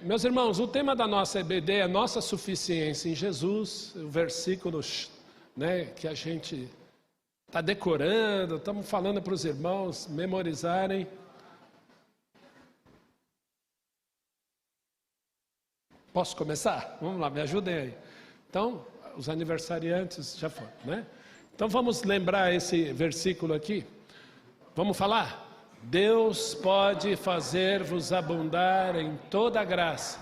Meus irmãos, o tema da nossa EBD é nossa suficiência em Jesus, o versículo, né, que a gente está decorando, estamos falando para os irmãos memorizarem. Posso começar? Vamos lá, me ajudem aí. Então, os aniversariantes já foram, né? Então vamos lembrar esse versículo aqui. Vamos falar? Deus pode fazer-vos abundar em toda graça,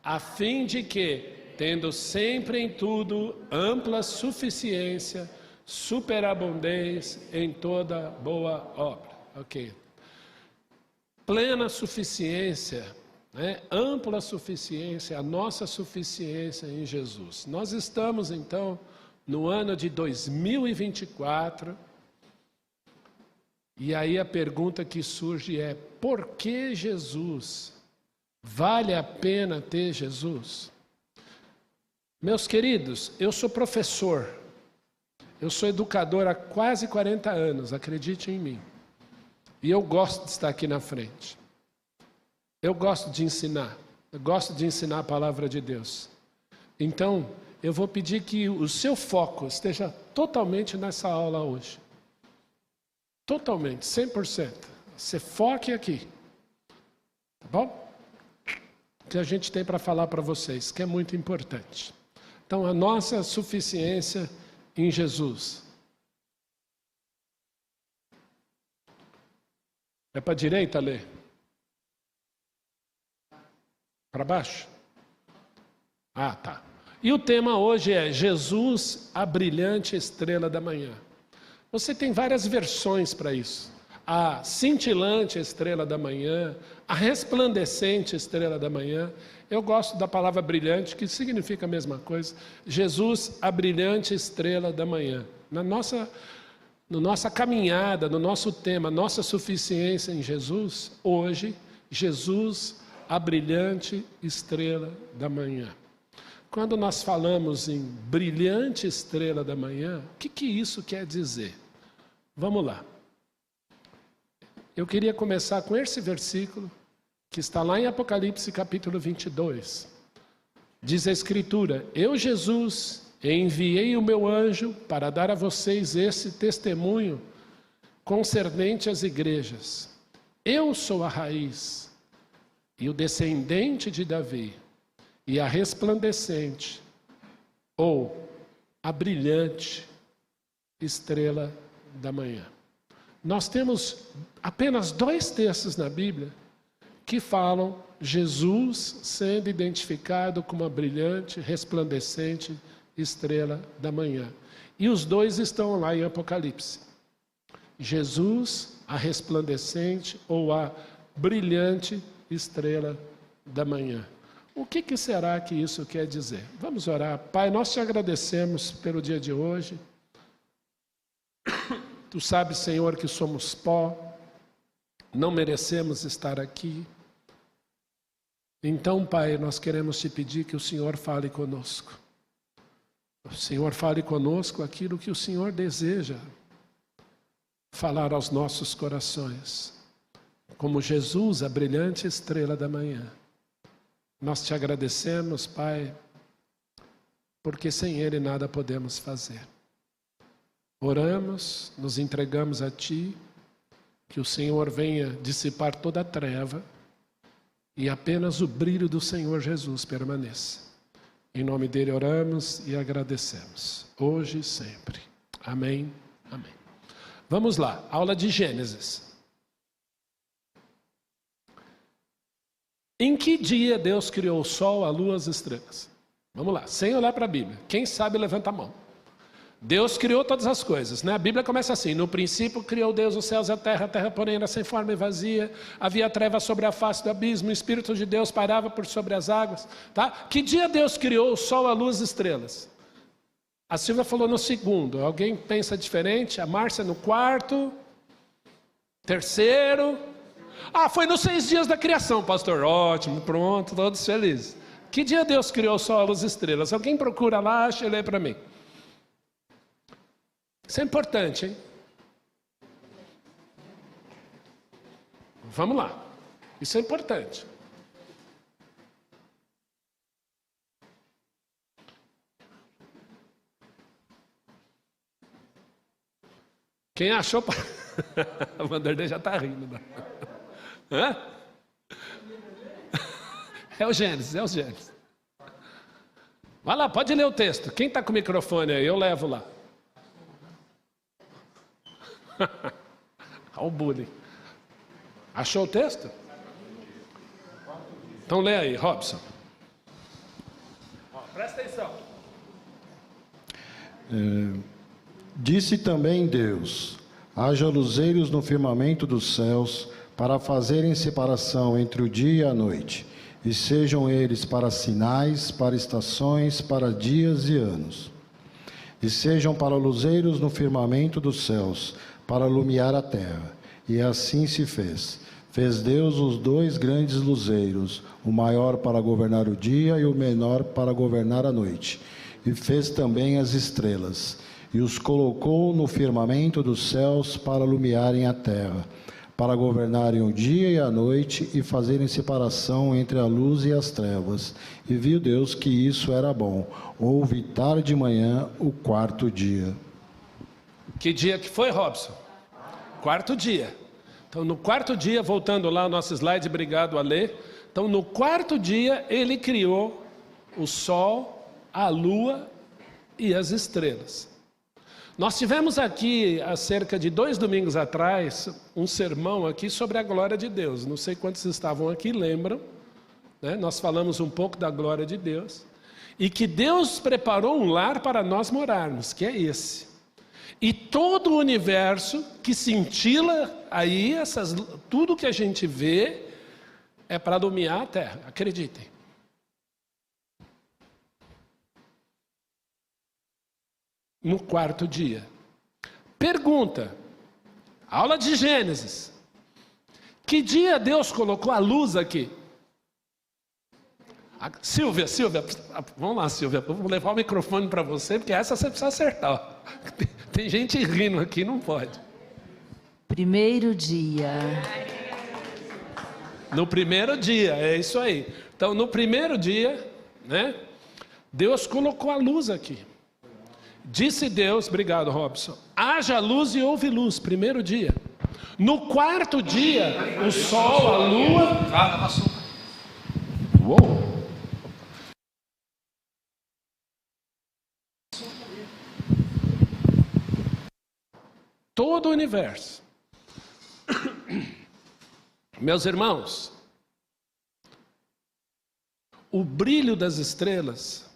a fim de que, tendo sempre em tudo ampla suficiência, superabundeis em toda boa obra. Ok. Plena suficiência, né? Ampla suficiência, a nossa suficiência em Jesus. Nós estamos então no ano de 2024. E aí a pergunta que surge é: por que Jesus? Vale a pena ter Jesus? Meus queridos, eu sou professor, eu sou educador há quase 40 anos, acredite em mim. E eu gosto de estar aqui na frente. Eu gosto de ensinar, eu gosto de ensinar a palavra de Deus. Então, eu vou pedir que o seu foco esteja totalmente nessa aula hoje. Totalmente, 100%. Você foque aqui. Tá bom? O que a gente tem para falar para vocês, que é muito importante. Então, a nossa suficiência em Jesus. É para a direita, Lê? Para baixo? Ah, tá. E o tema hoje é Jesus, a brilhante estrela da manhã. Você tem várias versões para isso. A cintilante estrela da manhã, a resplandecente estrela da manhã. Eu gosto da palavra brilhante, que significa a mesma coisa. Jesus, a brilhante estrela da manhã. Na nossa caminhada, no nosso tema, nossa suficiência em Jesus, hoje, Jesus, a brilhante estrela da manhã. Quando nós falamos em brilhante estrela da manhã, o que isso quer dizer? Vamos lá. Eu queria começar com esse versículo, que está lá em Apocalipse capítulo 22. Diz a Escritura: Eu, Jesus, enviei o meu anjo para dar a vocês esse testemunho concernente às igrejas. Eu sou a raiz e o descendente de Davi, e a resplandecente, ou a brilhante estrela da manhã. Nós temos apenas 2 textos na Bíblia que falam Jesus sendo identificado como a brilhante, resplandecente estrela da manhã. E os 2 estão lá em Apocalipse. Jesus, a resplandecente ou a brilhante estrela da manhã. O que será que isso quer dizer? Vamos orar. Pai, nós te agradecemos pelo dia de hoje. Tu sabes, Senhor, que somos pó, não merecemos estar aqui. Então, Pai, nós queremos te pedir que o Senhor fale conosco. O Senhor fale conosco aquilo que o Senhor deseja falar aos nossos corações. Como Jesus, a brilhante estrela da manhã. Nós te agradecemos, Pai, porque sem Ele nada podemos fazer. Oramos, nos entregamos a Ti, que o Senhor venha dissipar toda a treva e apenas o brilho do Senhor Jesus permaneça. Em nome dele oramos e agradecemos, hoje e sempre. Amém, amém. Vamos lá, aula de Gênesis. Em que dia Deus criou o sol, a lua, as estrelas? Vamos lá, sem olhar para a Bíblia. Quem sabe levanta a mão. Deus criou todas as coisas, né? A Bíblia começa assim: no princípio criou Deus os céus e a terra porém era sem forma e vazia, havia trevas sobre a face do abismo, o Espírito de Deus pairava por sobre as águas, tá? Que dia Deus criou o sol, a luz e as estrelas? A Silvia falou no segundo. Alguém pensa diferente? A Márcia no quarto, terceiro. Ah, foi nos 6 dias da criação, pastor. Ótimo, pronto, todos felizes. Que dia Deus criou o sol, a luz e as estrelas? Alguém procura lá, acha e lê para mim. Isso é importante, hein? Vamos lá. Isso é importante. Quem achou... O Vanderlei já está rindo. Né? Hã? É o Gênesis. Vai lá, pode ler o texto. Quem está com o microfone aí? Eu levo lá. Olha o bullying. Achou o texto? Então lê aí, Robson. Presta atenção. Disse também Deus: haja luzeiros no firmamento dos céus, para fazerem separação entre o dia e a noite, e sejam eles para sinais, para estações, para dias e anos. E sejam para luzeiros no firmamento dos céus, para iluminar a terra. E assim se fez. Fez Deus os 2 grandes luzeiros, o maior para governar o dia e o menor para governar a noite. E fez também as estrelas, e os colocou no firmamento dos céus para iluminarem a terra, para governarem o dia e a noite e fazerem separação entre a luz e as trevas. E viu Deus que isso era bom. Houve tarde de manhã o 4º dia. Que dia que foi, Robson? 4º dia. Então, no 4º dia, voltando lá ao nosso slide, obrigado, Alê. Então, no 4º dia, ele criou o sol, a lua e as estrelas. Nós tivemos aqui, há cerca de 2 domingos atrás, um sermão aqui sobre a glória de Deus. Não sei quantos estavam aqui, lembram? Né? Nós falamos um pouco da glória de Deus. E que Deus preparou um lar para nós morarmos, que é esse. E todo o universo que cintila aí, tudo que a gente vê, é para iluminar a terra, acreditem. No 4º dia. Pergunta, aula de Gênesis. Que dia Deus colocou a luz aqui? Silvia, vamos lá, Silvia, vou levar o microfone para você, porque essa você precisa acertar. Tem gente rindo aqui, não pode. 1º dia. No 1º dia, é isso aí. Então, no 1º dia, né, Deus colocou a luz aqui. Disse Deus, obrigado, Robson, haja luz e houve luz, 1º dia. No 4º dia, o sol, a lua... Uou! Todo o universo. Meus irmãos, o brilho das estrelas,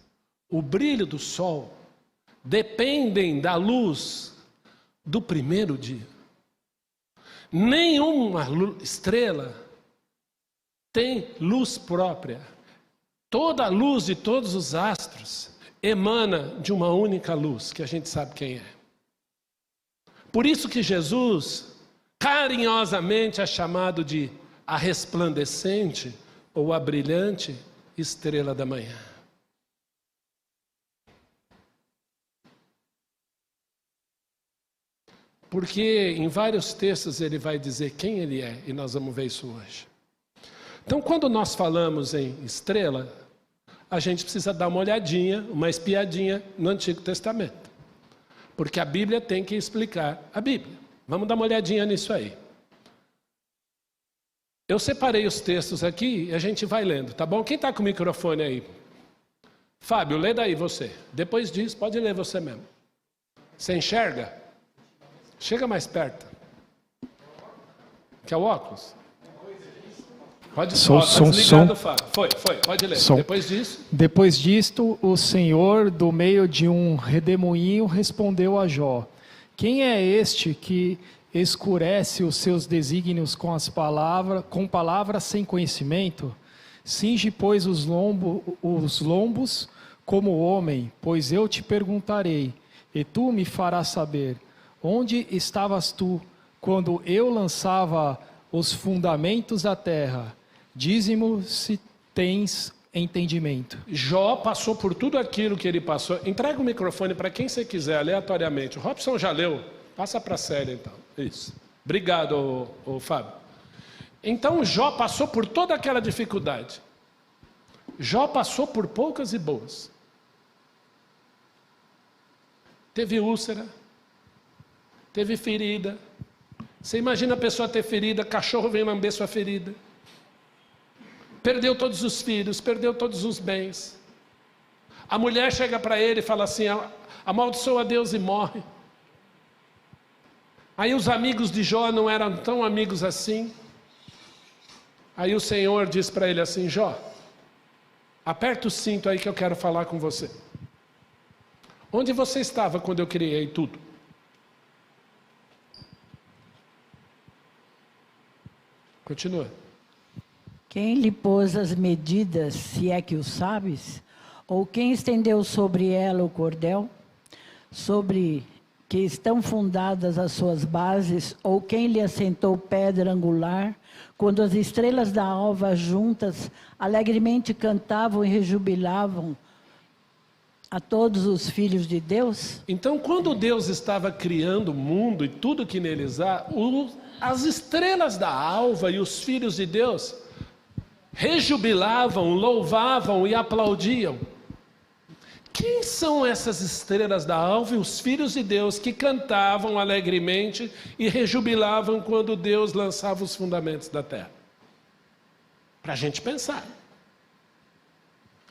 o brilho do sol, dependem da luz do 1º dia. Nenhuma estrela tem luz própria. Toda a luz de todos os astros emana de uma única luz, que a gente sabe quem é. Por isso que Jesus, carinhosamente, é chamado de a resplandecente ou a brilhante estrela da manhã. Porque em vários textos ele vai dizer quem ele é, e nós vamos ver isso hoje. Então, quando nós falamos em estrela, a gente precisa dar uma olhadinha, uma espiadinha no Antigo Testamento. Porque a Bíblia tem que explicar a Bíblia. Vamos dar uma olhadinha nisso aí. Eu separei os textos aqui e a gente vai lendo, tá bom? Quem está com o microfone aí? Fábio, lê daí você. Depois disso, pode ler você mesmo. Você enxerga? Chega mais perto. Quer o óculos? Pode desligado, Fábio. Foi, pode ler. Depois disto, o Senhor, do meio de um redemoinho, respondeu a Jó: quem é este que escurece os seus desígnios com palavras sem conhecimento? Cinge, pois, os lombos como homem, pois eu te perguntarei, e tu me farás saber. Onde estavas tu, quando eu lançava os fundamentos da terra? Dize-me se tens entendimento. Jó passou por tudo aquilo que ele passou. Entrega o microfone para quem você quiser, aleatoriamente. O Robson já leu. Passa para a série, então. Isso. Obrigado, Fábio. Então, Jó passou por toda aquela dificuldade. Jó passou por poucas e boas. Teve úlcera. teve ferida. Você imagina a pessoa ter ferida, cachorro vem lamber sua ferida. Perdeu todos os filhos, perdeu todos os bens. A mulher chega para ele e fala assim, amaldiçoa Deus e morre. Aí os amigos de Jó não eram tão amigos assim. Aí o Senhor diz para ele assim, Jó, aperta o cinto aí que eu quero falar com você. Onde você estava quando eu criei tudo? Continua. Quem lhe pôs as medidas, se é que o sabes? Ou quem estendeu sobre ela o cordel? Sobre que estão fundadas as suas bases? Ou quem lhe assentou pedra angular? Quando as estrelas da alva juntas alegremente cantavam e rejubilavam a todos os filhos de Deus? Então, quando Deus estava criando o mundo e tudo que neles há, as estrelas da alva e os filhos de Deus rejubilavam, louvavam e aplaudiam. Quem são essas estrelas da alva e os filhos de Deus que cantavam alegremente e rejubilavam quando Deus lançava os fundamentos da terra? Para a gente pensar.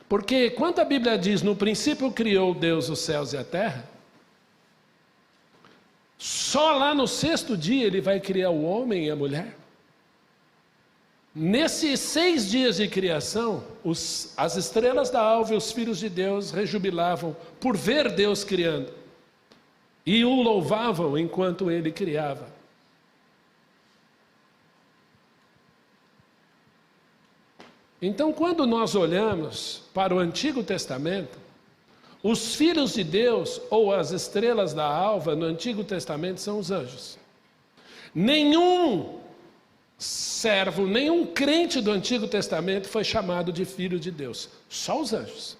Porque quando a Bíblia diz, no princípio criou Deus os céus e a terra, só lá no sexto dia ele vai criar o homem e a mulher. Nesses 6 dias de criação, as estrelas da alva e os filhos de Deus rejubilavam por ver Deus criando. E o louvavam enquanto ele criava. Então, quando nós olhamos para o Antigo Testamento, os filhos de Deus, ou as estrelas da alva no Antigo Testamento, são os anjos. Nenhum servo, nenhum crente do Antigo Testamento foi chamado de filho de Deus. Só os anjos.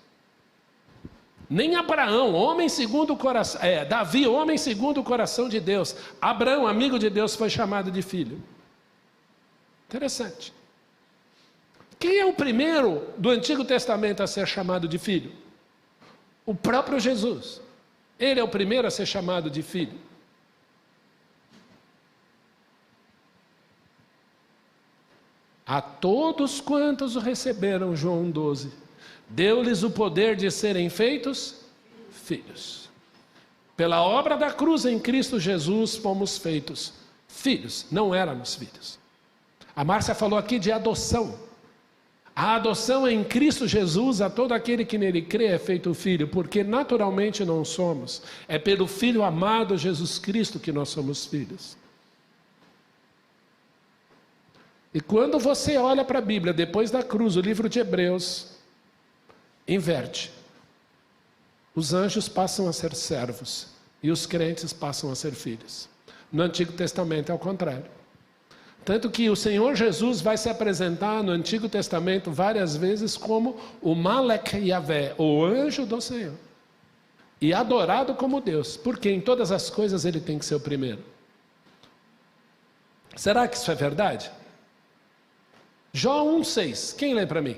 Nem Abraão, homem segundo o coração, Davi, homem segundo o coração de Deus. Abraão, amigo de Deus, foi chamado de filho. Interessante. Quem é o primeiro do Antigo Testamento a ser chamado de filho? O próprio Jesus. Ele é o primeiro a ser chamado de filho. A todos quantos o receberam, João 12, deu-lhes o poder de serem feitos filhos. Pela obra da cruz em Cristo Jesus fomos feitos filhos, não éramos filhos. A Márcia falou aqui de adoção. A adoção em Cristo Jesus, a todo aquele que nele crê é feito filho, porque naturalmente não somos. É pelo Filho amado Jesus Cristo que nós somos filhos. E quando você olha para a Bíblia, depois da cruz, o livro de Hebreus, inverte. Os anjos passam a ser servos e os crentes passam a ser filhos. No Antigo Testamento é o contrário. Tanto que o Senhor Jesus vai se apresentar no Antigo Testamento várias vezes como o Malek Yahvé, o anjo do Senhor. E adorado como Deus, porque em todas as coisas ele tem que ser o primeiro. Será que isso é verdade? Jó 1,6, quem lê para mim?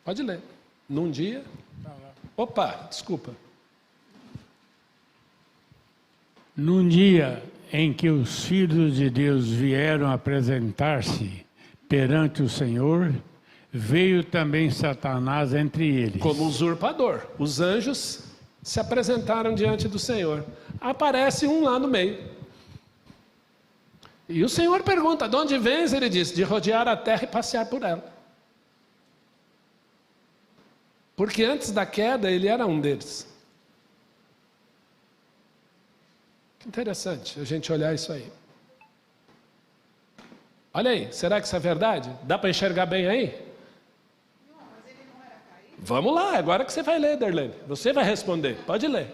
Pode ler. Num dia... Opa, desculpa. Num dia em que os filhos de Deus vieram apresentar-se perante o Senhor, veio também Satanás entre eles. Como usurpador. Os anjos se apresentaram diante do Senhor. Aparece um lá no meio. E o Senhor pergunta, de onde vens? Ele diz, de rodear a terra e passear por ela. Porque antes da queda ele era um deles. Que interessante a gente olhar isso aí. Olha aí, será que isso é verdade? Dá para enxergar bem aí? Não, mas ele não era caído. Vamos lá, agora que você vai ler, Darlene. Você vai responder, pode ler.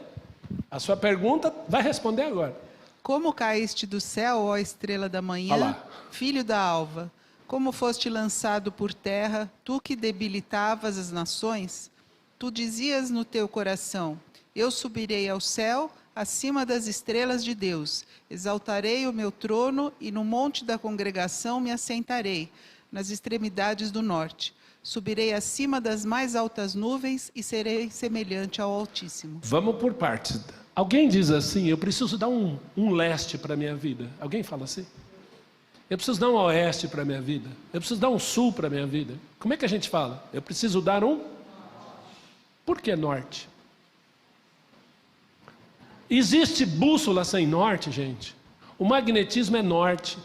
A sua pergunta vai responder agora. Como caíste do céu, ó estrela da manhã, filho da alva? Como foste lançado por terra, tu que debilitavas as nações? Tu dizias no teu coração, eu subirei ao céu, acima das estrelas de Deus. Exaltarei o meu trono e no monte da congregação me assentarei, nas extremidades do norte. Subirei acima das mais altas nuvens e serei semelhante ao Altíssimo. Vamos por partes. Alguém diz assim: eu preciso dar um leste para a minha vida. Alguém fala assim? Eu preciso dar um oeste para a minha vida. Eu preciso dar um sul para a minha vida. Como é que a gente fala? Eu preciso dar um... Por que norte? Existe bússola sem norte, gente? O magnetismo é norte.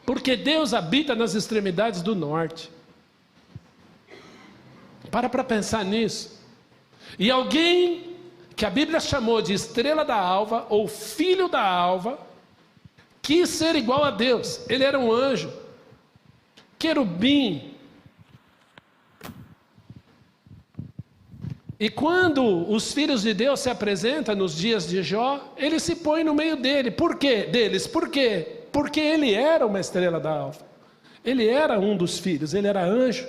Porque Deus habita nas extremidades do norte. Para pensar nisso. E alguém que a Bíblia chamou de estrela da alva, ou filho da alva, quis ser igual a Deus. Ele era um anjo, querubim. E quando os filhos de Deus se apresentam nos dias de Jó, ele se põe no meio dele. Por quê? Deles. Por quê? Porque ele era uma estrela da alva. Ele era um dos filhos, ele era anjo.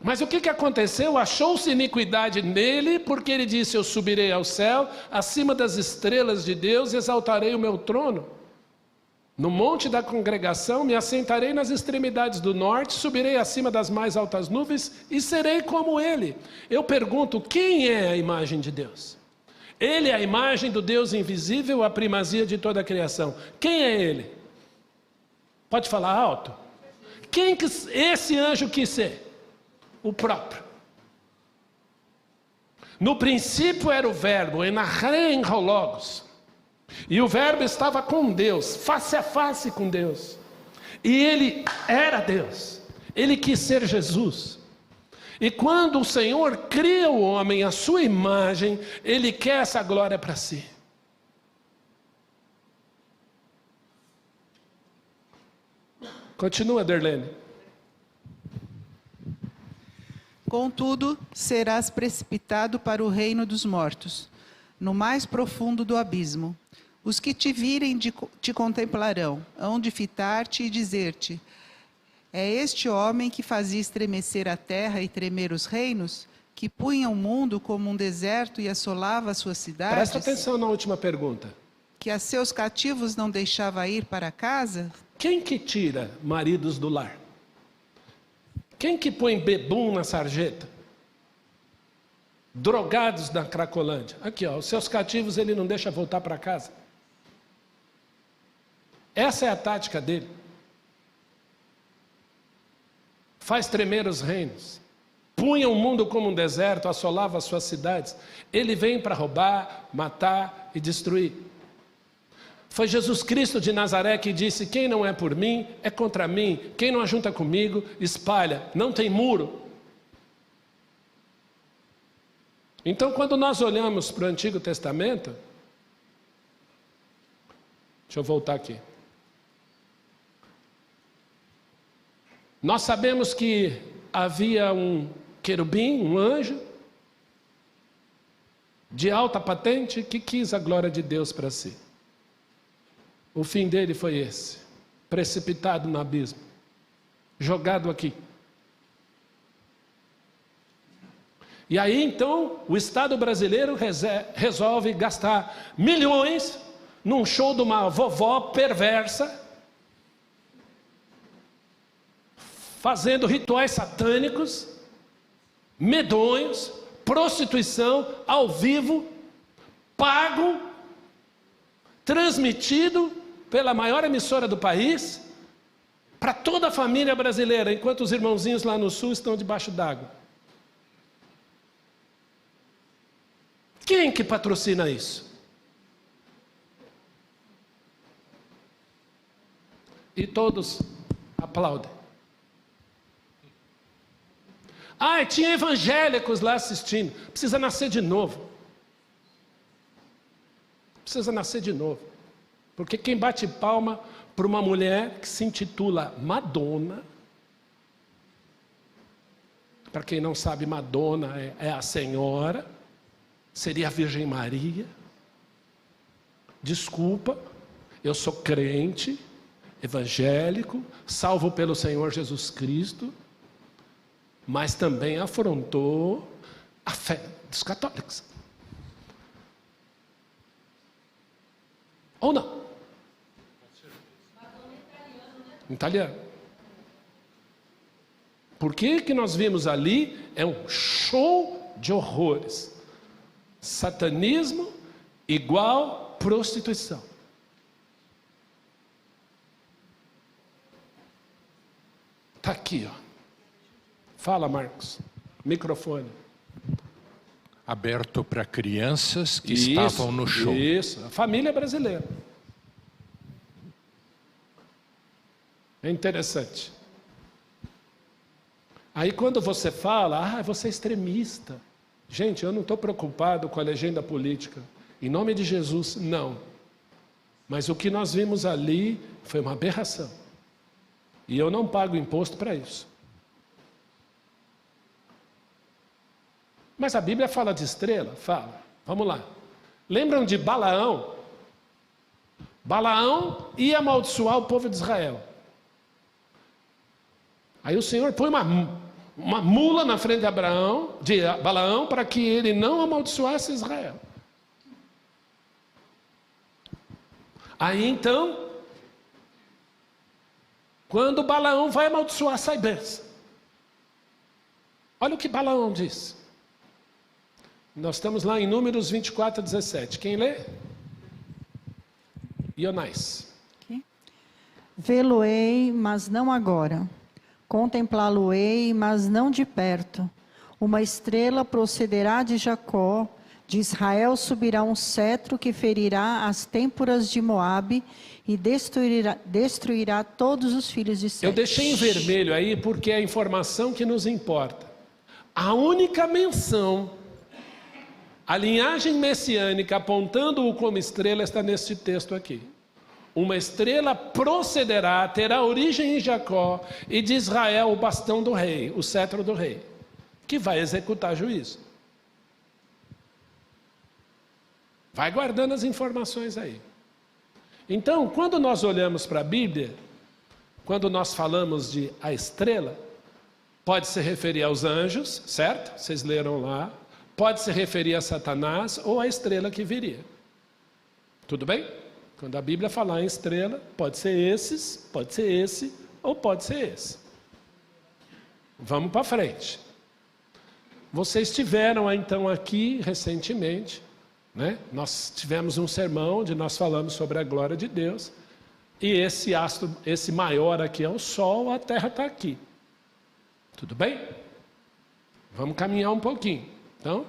Mas o que aconteceu? Achou-se iniquidade nele, porque ele disse: eu subirei ao céu, acima das estrelas de Deus, e exaltarei o meu trono. No monte da congregação me assentarei nas extremidades do norte, subirei acima das mais altas nuvens e serei como ele. Eu pergunto, quem é a imagem de Deus? Ele é a imagem do Deus invisível, a primazia de toda a criação. Quem é ele? Pode falar alto? Quem que esse anjo quis ser? O próprio. No princípio era o verbo, enarren logos. E o verbo estava com Deus, face a face com Deus. E ele era Deus. Ele quis ser Jesus. E quando o Senhor cria o homem à sua imagem, ele quer essa glória para si. Continua, Derlene. Contudo, serás precipitado para o reino dos mortos, no mais profundo do abismo. Os que te virem te contemplarão, hão de fitar-te e dizer-te: é este homem que fazia estremecer a terra e tremer os reinos, que punha o mundo como um deserto e assolava as suas cidades? Presta atenção na última pergunta. Que a seus cativos não deixava ir para casa? Quem que tira maridos do lar? Quem que põe bebum na sarjeta? Drogados na Cracolândia. Aqui, ó, os seus cativos ele não deixa voltar para casa. Essa é a tática dele. Faz tremer os reinos. Punha o mundo como um deserto, assolava as suas cidades. Ele vem para roubar, matar e destruir. Foi Jesus Cristo de Nazaré que disse: quem não é por mim, é contra mim. Quem não ajunta comigo, espalha. Não tem muro. Então, quando nós olhamos para o Antigo Testamento, deixa eu voltar aqui. Nós sabemos que havia um querubim, um anjo, de alta patente, que quis a glória de Deus para si. O fim dele foi esse: precipitado no abismo, jogado aqui. E aí então o Estado brasileiro resolve gastar milhões num show de uma vovó perversa, fazendo rituais satânicos, medonhos, prostituição ao vivo, pago, transmitido pela maior emissora do país, para toda a família brasileira, enquanto os irmãozinhos lá no sul estão debaixo d'água. Quem que patrocina isso? E todos aplaudem. Ah, tinha evangélicos lá assistindo. Precisa nascer de novo. Precisa nascer de novo. Porque quem bate palma para uma mulher que se intitula Madonna, para quem não sabe, Madonna é a Senhora, seria a Virgem Maria. Desculpa, eu sou crente, evangélico, salvo pelo Senhor Jesus Cristo, mas também afrontou a fé dos católicos. Ou não? Italiano. Por que nós vimos ali? É um show de horrores. Satanismo igual prostituição. Está aqui, ó. Fala, Marcos. Microfone. Aberto para crianças que estavam no show. Isso, a família brasileira. É interessante. Aí quando você fala, você é extremista. Gente, eu não estou preocupado com a legenda política. Em nome de Jesus, não. Mas o que nós vimos ali foi uma aberração. E eu não pago imposto para isso. Mas a Bíblia fala de estrela? Fala. Vamos lá. Lembram de Balaão? Balaão ia amaldiçoar o povo de Israel. Aí o Senhor põe uma mula na frente de Balaão para que ele não amaldiçoasse Israel. Aí então, quando Balaão vai amaldiçoar, sai bênção. Olha o que Balaão diz. Nós estamos lá em Números 24, 17. Quem lê? Ionais. Vê-lo-ei, mas não agora. Contemplá-lo-ei, mas não de perto. Uma estrela procederá de Jacó. De Israel subirá um cetro que ferirá as têmporas de Moabe e destruirá todos os filhos de Sete. Eu deixei em vermelho aí porque é a informação que nos importa. A única menção a linhagem messiânica apontando-o como estrela está neste texto aqui. Uma estrela procederá, terá origem em Jacó e de Israel o bastão do rei, o cetro do rei, que vai executar juízo. Vai guardando as informações aí. Então, quando nós olhamos para a Bíblia, quando nós falamos de a estrela, pode se referir aos anjos, certo? Vocês leram lá. Pode se referir a Satanás ou a estrela que viria. Tudo bem? Quando a Bíblia falar em estrela, pode ser esses, pode ser esse ou pode ser esse. Vamos para frente. Vocês tiveram então aqui recentemente, né? Nós tivemos um sermão onde nós falamos sobre a glória de Deus. E esse astro, esse maior aqui é o Sol, a Terra está aqui. Tudo bem? Vamos caminhar um pouquinho. Então,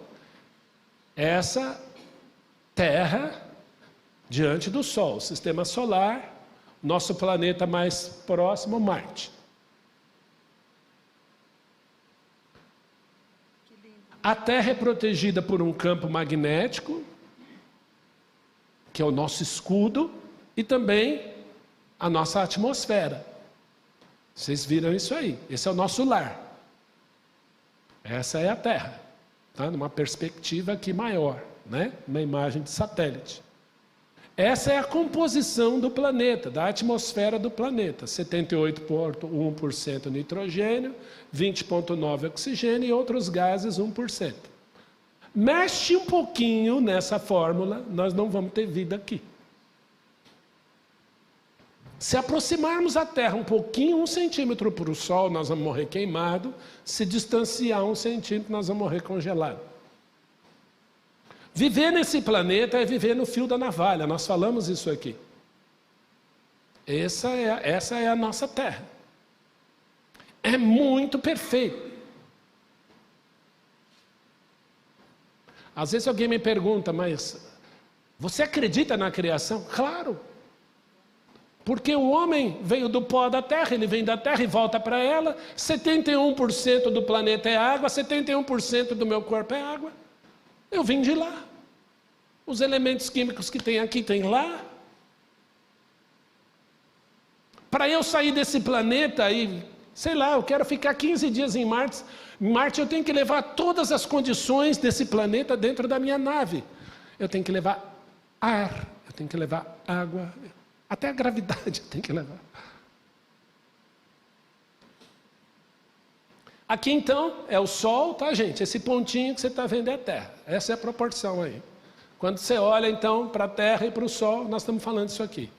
essa Terra diante do Sol, sistema solar, nosso planeta mais próximo, Marte. A Terra é protegida por um campo magnético, que é o nosso escudo, e também a nossa atmosfera. Vocês viram isso aí? Esse é o nosso lar. Essa é a Terra. Tá? Numa perspectiva aqui maior, né? Uma imagem de satélite. Essa é a composição do planeta, da atmosfera do planeta. 78,1% nitrogênio, 20,9% oxigênio e outros gases 1%. Mexe um pouquinho nessa fórmula, nós não vamos ter vida aqui. Se aproximarmos a Terra um pouquinho, 1 centímetro para o Sol, nós vamos morrer queimado. Se distanciar 1 centímetro, nós vamos morrer congelado. Viver nesse planeta é viver no fio da navalha. Nós falamos isso aqui. Essa é a nossa Terra. É muito perfeito. Às vezes alguém me pergunta, mas você acredita na criação? Claro. Porque o homem veio do pó da terra, ele vem da terra e volta para ela. 71% do planeta é água, 71% do meu corpo é água. Eu vim de lá. Os elementos químicos que tem aqui, tem lá. Para eu sair desse planeta e, sei lá, eu quero ficar 15 dias em Marte. Em Marte eu tenho que levar todas as condições desse planeta dentro da minha nave. Eu tenho que levar ar, eu tenho que levar água. Até a gravidade tem que levar. Aqui então é o Sol, tá gente? Esse pontinho que você está vendo é a Terra. Essa é a proporção aí. Quando você olha então para a Terra e para o Sol, nós estamos falando isso aqui.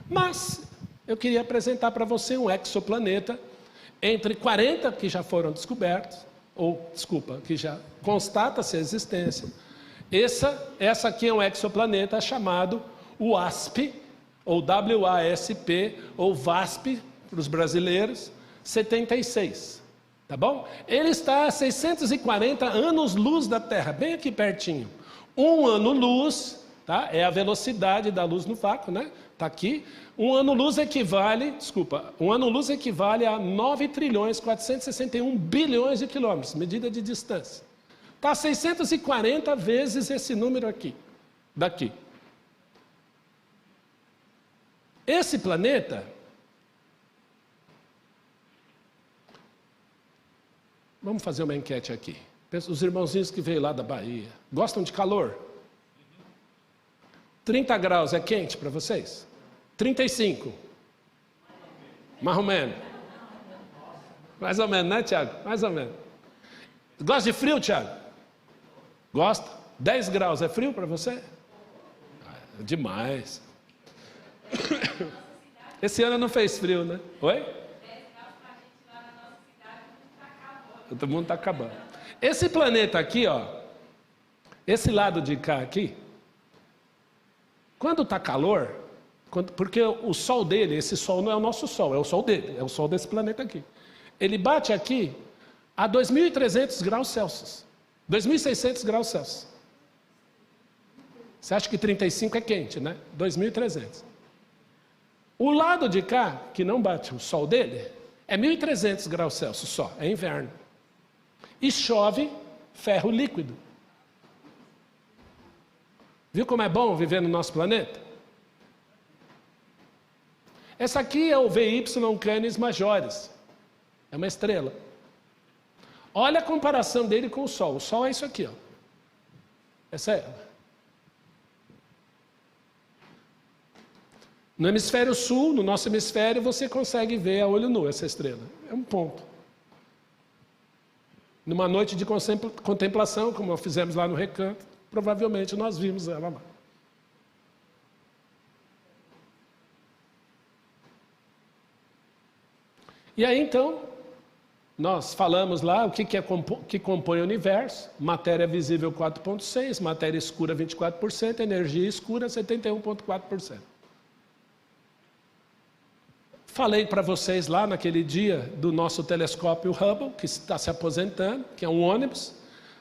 Mas eu queria apresentar para você um exoplaneta entre 40 que já foram descobertos, ou desculpa, que já constata-se a existência, Essa aqui é um exoplaneta chamado WASP, ou WASP, ou VASP, para os brasileiros, 76. Tá bom? Ele está a 640 anos-luz da Terra, bem aqui pertinho. 1 ano-luz, tá? É a velocidade da luz no vácuo, né? Está aqui. 1 ano-luz equivale a 9 trilhões 461 bilhões de quilômetros, medida de distância. Está 640 vezes esse número aqui, daqui. Esse planeta, vamos fazer uma enquete aqui. Os irmãozinhos que veio lá da Bahia, gostam de calor? 30 graus é quente para vocês? 35? Mais ou menos. Mais ou menos, né, Tiago? Mais ou menos. Gosta de frio, Tiago? Gosta? 10 graus é frio para você? É demais. Esse ano não fez frio, né? Oi? Todo mundo está acabando. Esse planeta aqui, ó, esse lado de cá aqui, quando está calor, porque o sol dele, esse sol não é o nosso sol, é o sol dele, é o sol desse planeta aqui. Ele bate aqui a 2.300 graus Celsius, 2.600 graus Celsius. Você acha que 35 é quente, né? 2.300. O lado de cá, que não bate o sol dele, é 1.300 graus Celsius só, é inverno. E chove ferro líquido. Viu como é bom viver no nosso planeta? Essa aqui é o VY Canis Majoris. É uma estrela. Olha a comparação dele com o Sol. O Sol é isso aqui, ó. Essa é ela. No hemisfério sul, no nosso hemisfério, você consegue ver a olho nu essa estrela. É um ponto. Numa noite de contemplação, como nós fizemos lá no Recanto, provavelmente nós vimos ela lá. E aí então, nós falamos lá o que compõe o universo: matéria visível 4,6%, matéria escura 24%, energia escura 71,4%. Falei para vocês lá naquele dia do nosso telescópio Hubble, que está se aposentando, que é um ônibus,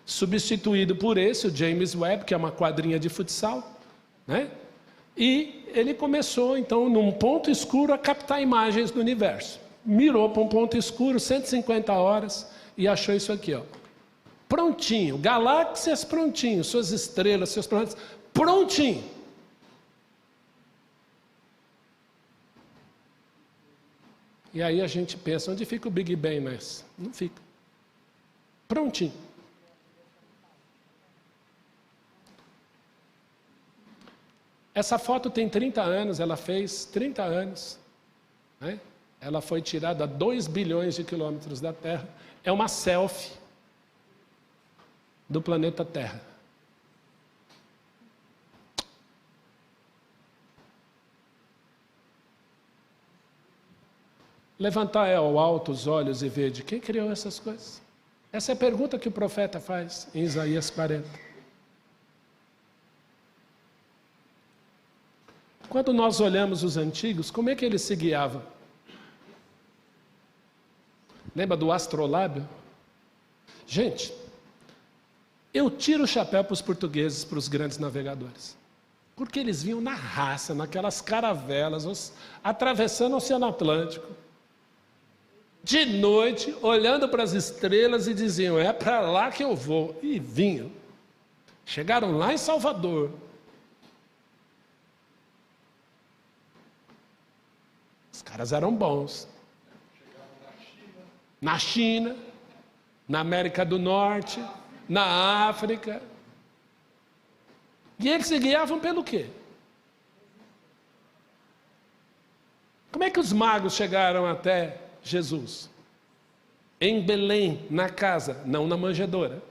substituído por esse, o James Webb, que é uma quadrinha de futsal, né? E ele começou, então, num ponto escuro, a captar imagens do universo. Mirou para um ponto escuro, 150 horas, e achou isso aqui, ó. Prontinho, galáxias prontinho, suas estrelas, seus planetas, prontinho. E aí a gente pensa, onde fica o Big Bang nessa? Não fica. Prontinho. Essa foto tem 30 anos, ela fez 30 anos, né? Ela foi tirada a 2 bilhões de quilômetros da Terra. É uma selfie do planeta Terra. Levantar ao alto os olhos e ver de quem criou essas coisas. Essa é a pergunta que o profeta faz em Isaías 40. Quando nós olhamos os antigos, como é que eles se guiavam? Lembra do astrolábio? Gente, eu tiro o chapéu para os portugueses, para os grandes navegadores. Porque eles vinham na raça, naquelas caravelas, atravessando o Oceano Atlântico. De noite, olhando para as estrelas e diziam, é para lá que eu vou. E vinham. Chegaram lá em Salvador. Os caras eram bons. Na China, na América do Norte, na África. E eles se guiavam pelo quê? Como é que os magos chegaram até Jesus? Em Belém, na casa, não na manjedoura.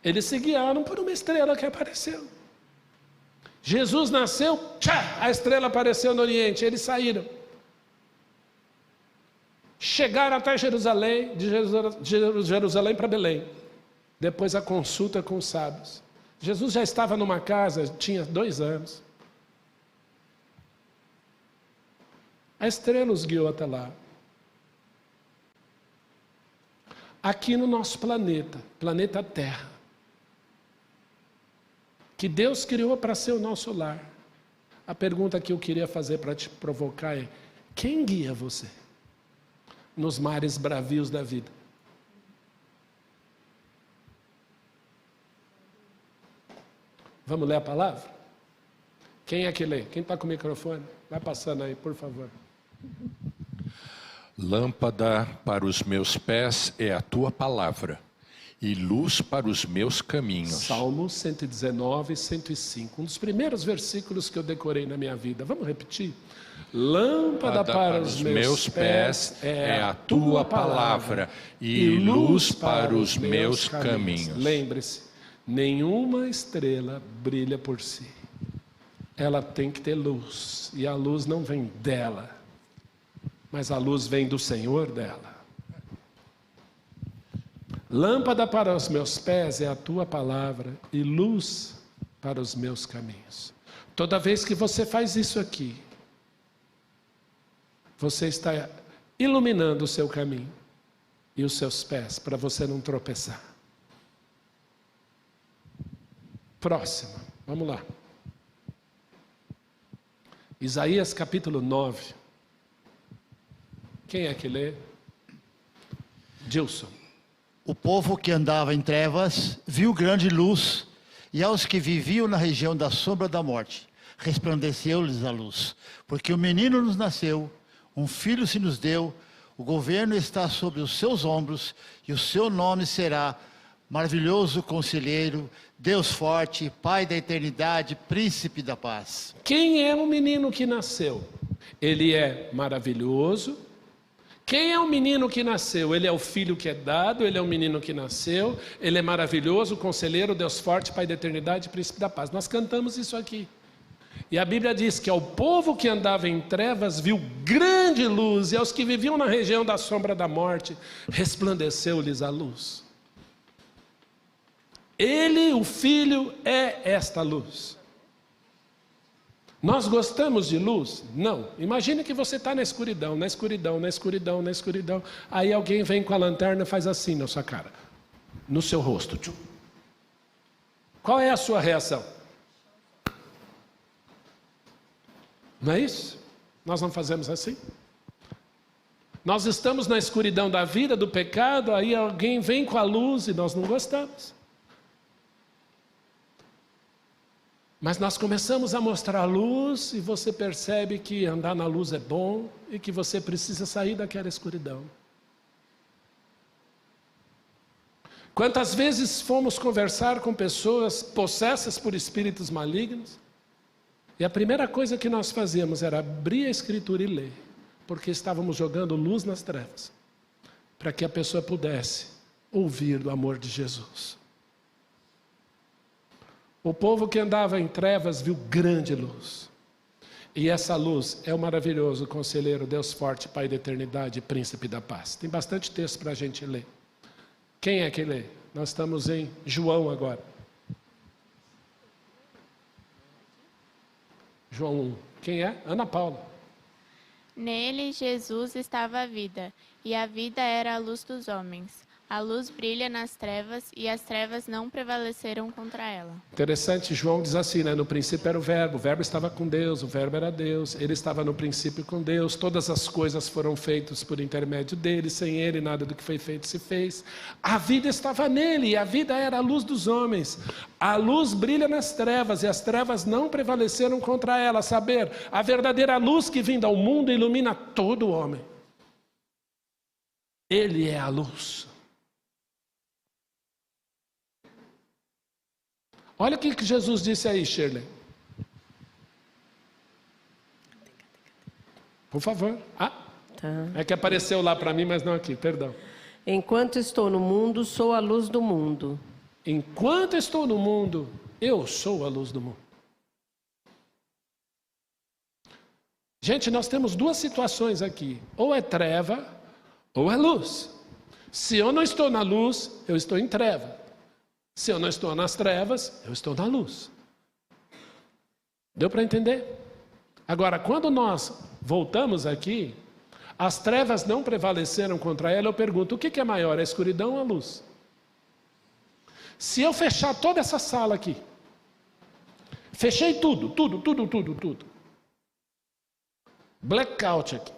Eles se guiaram por uma estrela que apareceu. Jesus nasceu, a estrela apareceu no Oriente, eles saíram. Chegaram até Jerusalém, de Jerusalém para Belém. Depois a consulta com os sábios. Jesus já estava numa casa, tinha 2 anos. A estrela os guiou até lá. Aqui no nosso planeta Terra, que Deus criou para ser o nosso lar. A pergunta que eu queria fazer para te provocar é: quem guia você nos mares bravios da vida? Vamos ler a palavra? Quem é que lê? Quem está com o microfone? Vai passando aí, por favor. Lâmpada para os meus pés é a tua palavra, e luz para os meus caminhos. Salmo 119, 105. Um dos primeiros versículos que eu decorei na minha vida. Vamos repetir? Lâmpada para os meus pés é a tua palavra, e luz para os meus caminhos. Lembre-se, nenhuma estrela brilha por si. Ela tem que ter luz, e a luz não vem dela, mas a luz vem do Senhor dela. Lâmpada para os meus pés é a tua palavra, e luz para os meus caminhos. Toda vez que você faz isso aqui, você está iluminando o seu caminho e os seus pés, para você não tropeçar. Próxima, vamos lá. Isaías capítulo 9. Quem é que lê? Gilson. O povo que andava em trevas viu grande luz, e aos que viviam na região da sombra da morte, resplandeceu-lhes a luz. Porque o menino nos nasceu, um filho se nos deu, o governo está sobre os seus ombros, e o seu nome será Maravilhoso Conselheiro, Deus Forte, Pai da Eternidade, Príncipe da Paz. Quem é o menino que nasceu? Ele é maravilhoso. Quem é o menino que nasceu? Ele é o filho que é dado, ele é o menino que nasceu, ele é maravilhoso, Conselheiro, Deus Forte, Pai da Eternidade, Príncipe da Paz. Nós cantamos isso aqui. E a Bíblia diz que ao povo que andava em trevas viu grande luz, e aos que viviam na região da sombra da morte, resplandeceu-lhes a luz. Ele, o Filho, é esta luz. Nós gostamos de luz? Não. Imagine que você está na escuridão, na escuridão, na escuridão, na escuridão. Aí alguém vem com a lanterna e faz assim na sua cara, no seu rosto. Qual é a sua reação? Não é isso? Nós não fazemos assim? Nós estamos na escuridão da vida, do pecado, aí alguém vem com a luz e nós não gostamos. Mas nós começamos a mostrar a luz e você percebe que andar na luz é bom e que você precisa sair daquela escuridão. Quantas vezes fomos conversar com pessoas possessas por espíritos malignos e a primeira coisa que nós fazíamos era abrir a Escritura e ler, porque estávamos jogando luz nas trevas, para que a pessoa pudesse ouvir do amor de Jesus. O povo que andava em trevas viu grande luz. E essa luz é o maravilhoso Conselheiro, Deus Forte, Pai da Eternidade, Príncipe da Paz. Tem bastante texto para a gente ler. Quem é que lê? Nós estamos em João agora. João 1. Quem é? Ana Paula. Nele, Jesus, estava a vida, e a vida era a luz dos homens. A luz brilha nas trevas, e as trevas não prevaleceram contra ela. Interessante, João diz assim, né? No princípio era o verbo estava com Deus, o verbo era Deus, ele estava no princípio com Deus, todas as coisas foram feitas por intermédio dele, sem ele nada do que foi feito se fez. A vida estava nele, e a vida era a luz dos homens. A luz brilha nas trevas, e as trevas não prevaleceram contra ela. Saber, a verdadeira luz que vinda ao mundo ilumina todo homem. Ele é a luz. Olha o que Jesus disse aí, Shirley. Por favor. Tá. É que apareceu lá para mim, mas não aqui, perdão. Enquanto estou no mundo, sou a luz do mundo. Enquanto estou no mundo, eu sou a luz do mundo. Gente, nós temos duas situações aqui. Ou é treva, ou é luz. Se eu não estou na luz, eu estou em treva. Se eu não estou nas trevas, eu estou na luz. Deu para entender? Agora, quando nós voltamos aqui, as trevas não prevaleceram contra ela, eu pergunto, o que é maior, a escuridão ou a luz? Se eu fechar toda essa sala aqui, fechei tudo. Blackout aqui.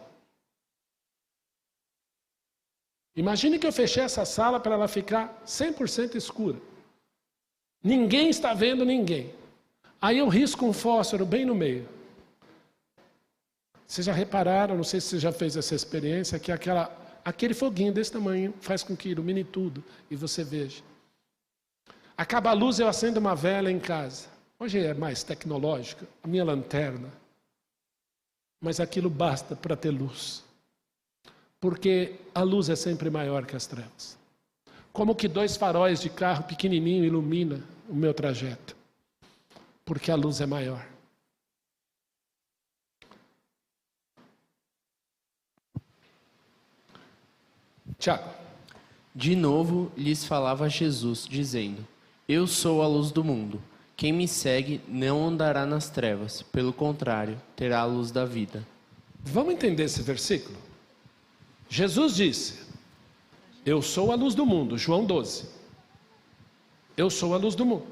Imagine que eu fechei essa sala para ela ficar 100% escura. Ninguém está vendo ninguém. Aí eu risco um fósforo bem no meio. Vocês já repararam, não sei se você já fez essa experiência, que aquele foguinho desse tamanho faz com que ilumine tudo e você veja. Acaba a luz, eu acendo uma vela em casa. Hoje é mais tecnológica, a minha lanterna. Mas aquilo basta para ter luz. Porque a luz é sempre maior que as trevas. Como que 2 faróis de carro pequenininho ilumina o meu trajeto? Porque a luz é maior. Tiago. De novo lhes falava Jesus, dizendo: Eu sou a luz do mundo. Quem me segue não andará nas trevas, pelo contrário, terá a luz da vida. Vamos entender esse versículo? Jesus disse: Eu sou a luz do mundo, João 12. Eu sou a luz do mundo.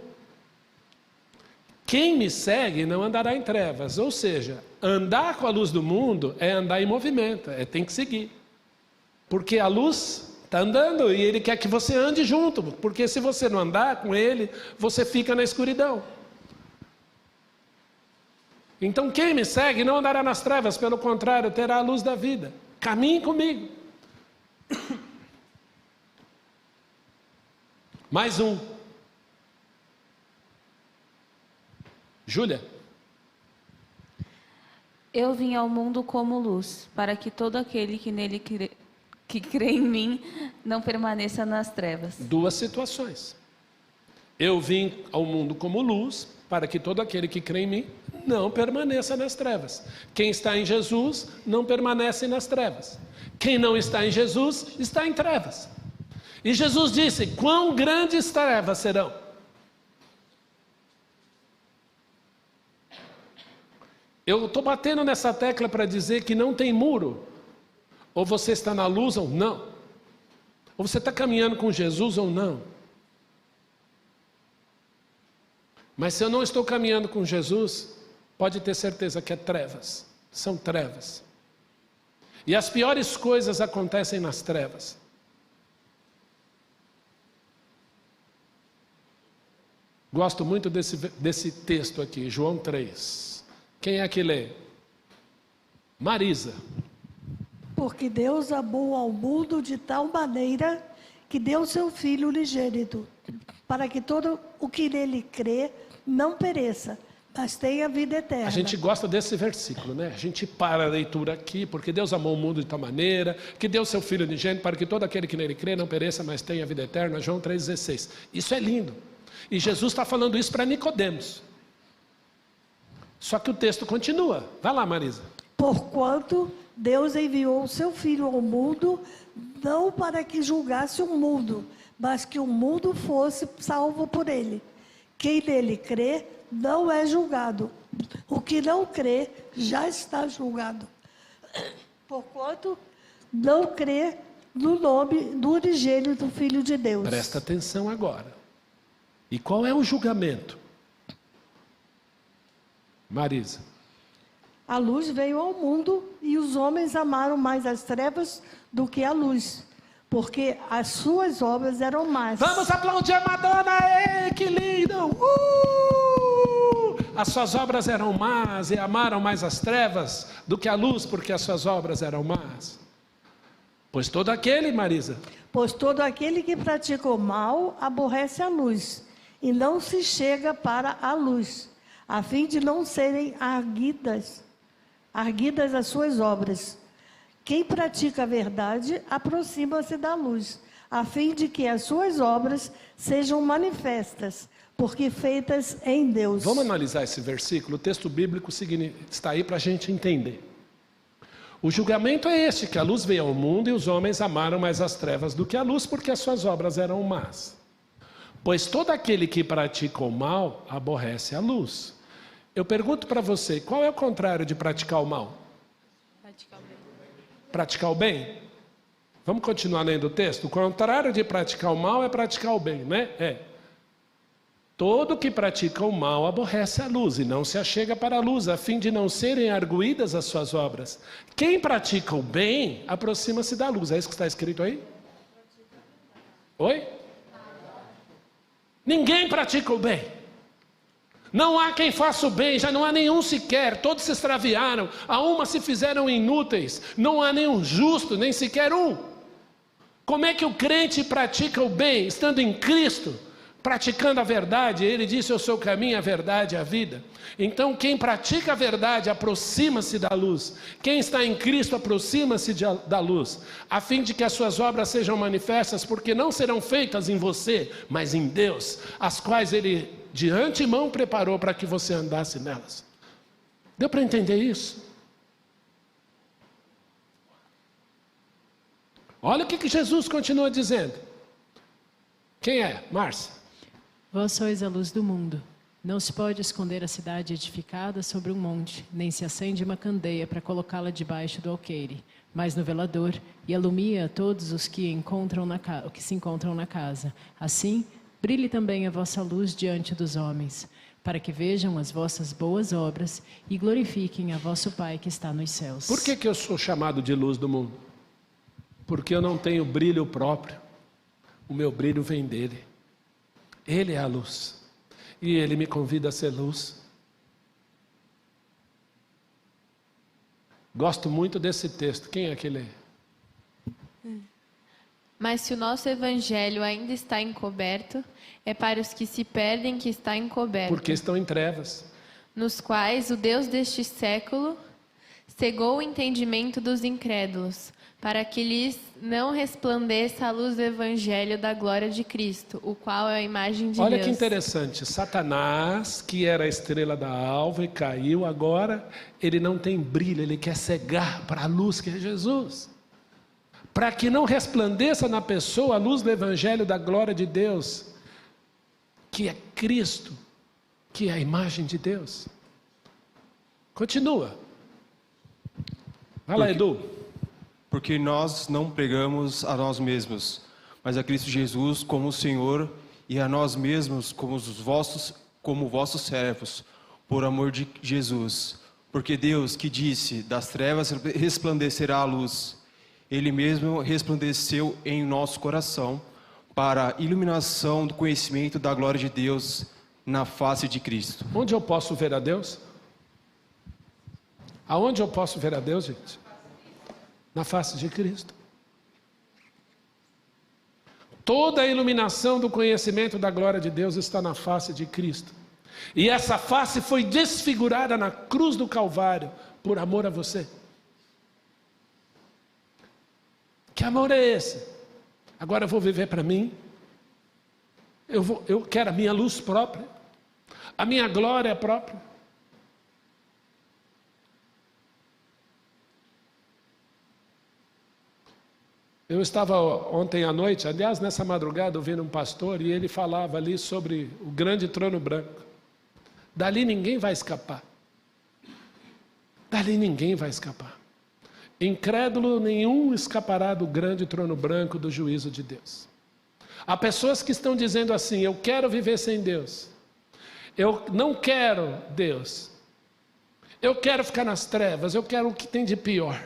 Quem me segue não andará em trevas, ou seja, andar com a luz do mundo é andar em movimento, tem que seguir. Porque a luz está andando e ele quer que você ande junto, porque se você não andar com ele, você fica na escuridão. Então quem me segue não andará nas trevas, pelo contrário, terá a luz da vida. Caminhe comigo. Mais um. Júlia. Eu vim ao mundo como luz, para que todo aquele que nele que crê em mim não permaneça nas trevas. 2 situações. Eu vim ao mundo como luz, para que todo aquele que crê em mim não permaneça nas trevas. Quem está em Jesus não permanece nas trevas. Quem não está em Jesus está em trevas. E Jesus disse: quão grandes trevas serão? Eu estou batendo nessa tecla para dizer que não tem muro. Ou você está na luz ou não. Ou você está caminhando com Jesus ou não. Mas se eu não estou caminhando com Jesus, pode ter certeza que é trevas. São trevas. E as piores coisas acontecem nas trevas. Gosto muito desse texto aqui, João 3. Quem é que lê? Marisa. Porque Deus amou ao mundo de tal maneira que deu seu Filho unigênito, para que todo o que nele crê não pereça, mas tenha vida eterna. A gente gosta desse versículo, né? A gente para a leitura aqui, porque Deus amou o mundo de tal maneira, que deu seu Filho unigênito, para que todo aquele que nele crê não pereça, mas tenha vida eterna. João 3,16. Isso é lindo. E Jesus está falando isso para Nicodemos. Só que o texto continua. Vai lá, Marisa. Porquanto Deus enviou o seu Filho ao mundo, não para que julgasse o mundo, mas que o mundo fosse salvo por ele. Quem nele crê não é julgado. O que não crê já está julgado. Porquanto não crê no nome do unigênito do Filho de Deus. Presta atenção agora. E qual é o julgamento? Marisa. A luz veio ao mundo e os homens amaram mais as trevas do que a luz, porque as suas obras eram más. Vamos aplaudir a Madonna! Ei, que lindo! As suas obras eram más e amaram mais as trevas do que a luz, porque as suas obras eram más. Pois todo aquele, Marisa. Pois todo aquele que pratica o mal aborrece a luz e não se chega para a luz, a fim de não serem arguidas as suas obras. Quem pratica a verdade aproxima-se da luz, a fim de que as suas obras sejam manifestas, porque feitas em Deus. Vamos analisar esse versículo. O texto bíblico está aí para a gente entender. O julgamento é este, que a luz veio ao mundo e os homens amaram mais as trevas do que a luz, porque as suas obras eram más. Pois todo aquele que pratica o mal aborrece a luz. Eu pergunto para você, qual é o contrário de praticar o mal? Praticar o bem. Praticar o bem? Vamos continuar lendo o texto? O contrário de praticar o mal é praticar o bem, né? Todo que pratica o mal aborrece a luz e não se achega para a luz, a fim de não serem arguídas as suas obras. Quem pratica o bem, aproxima-se da luz. É isso que está escrito aí? Oi? Ninguém pratica o bem. Não há quem faça o bem, já não há nenhum sequer. Todos se extraviaram, a uma se fizeram inúteis. Não há nenhum justo, nem sequer um. Como é que o crente pratica o bem, estando em Cristo? Praticando a verdade, ele disse, eu sou o caminho, a verdade e a vida. Então quem pratica a verdade aproxima-se da luz. Quem está em Cristo aproxima-se da luz, a fim de que as suas obras sejam manifestas, porque não serão feitas em você, mas em Deus, as quais ele de antemão preparou para que você andasse nelas. Deu para entender isso? Olha o que Jesus continua dizendo. Quem é? Márcia. Vós sois a luz do mundo. Não se pode esconder a cidade edificada sobre um monte, nem se acende uma candeia para colocá-la debaixo do alqueire, mas no velador, e alumia a todos os que se encontram na casa. Assim, brilhe também a vossa luz diante dos homens, para que vejam as vossas boas obras e glorifiquem a vosso Pai que está nos céus. Por que eu sou chamado de luz do mundo? Porque eu não tenho brilho próprio. O meu brilho vem dele. Ele é a luz. E ele me convida a ser luz. Gosto muito desse texto. Quem é que lê? Mas se o nosso evangelho ainda está encoberto, é para os que se perdem que está encoberto. Porque estão em trevas. Nos quais o Deus deste século cegou o entendimento dos incrédulos, para que lhes não resplandeça a luz do evangelho da glória de Cristo, o qual é a imagem de Deus. Olha que interessante, Satanás, que era a estrela da alva e caiu, agora ele não tem brilho, ele quer cegar para a luz que é Jesus. Para que não resplandeça na pessoa a luz do evangelho da glória de Deus, que é Cristo, que é a imagem de Deus. Continua. Vai lá, Edu. Porque nós não pregamos a nós mesmos, mas a Cristo Jesus como o Senhor, e a nós mesmos como vossos servos, por amor de Jesus. Porque Deus que disse, das trevas resplandecerá a luz, Ele mesmo resplandeceu em nosso coração, para a iluminação do conhecimento da glória de Deus na face de Cristo. Onde eu posso ver a Deus? Aonde eu posso ver a Deus, gente? Na face de Cristo. Toda a iluminação do conhecimento da glória de Deus está na face de Cristo. E essa face foi desfigurada na cruz do Calvário, por amor a você. Que amor é esse? Agora eu vou viver para mim. Eu quero a minha luz própria, a minha glória própria. Eu estava ontem à noite, aliás, nessa madrugada, ouvindo um pastor, e ele falava ali sobre o grande trono branco. Dali ninguém vai escapar. Dali ninguém vai escapar. Incrédulo nenhum escapará do grande trono branco do juízo de Deus. Há pessoas que estão dizendo assim, eu quero viver sem Deus. Eu não quero Deus. Eu quero ficar nas trevas, eu quero o que tem de pior.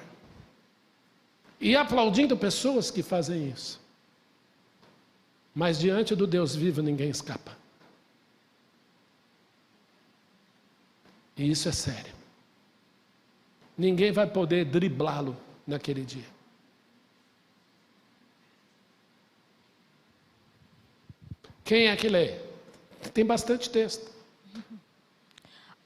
E aplaudindo pessoas que fazem isso. Mas diante do Deus vivo ninguém escapa. E isso é sério. Ninguém vai poder driblá-lo naquele dia. Quem é que lê? Tem bastante texto.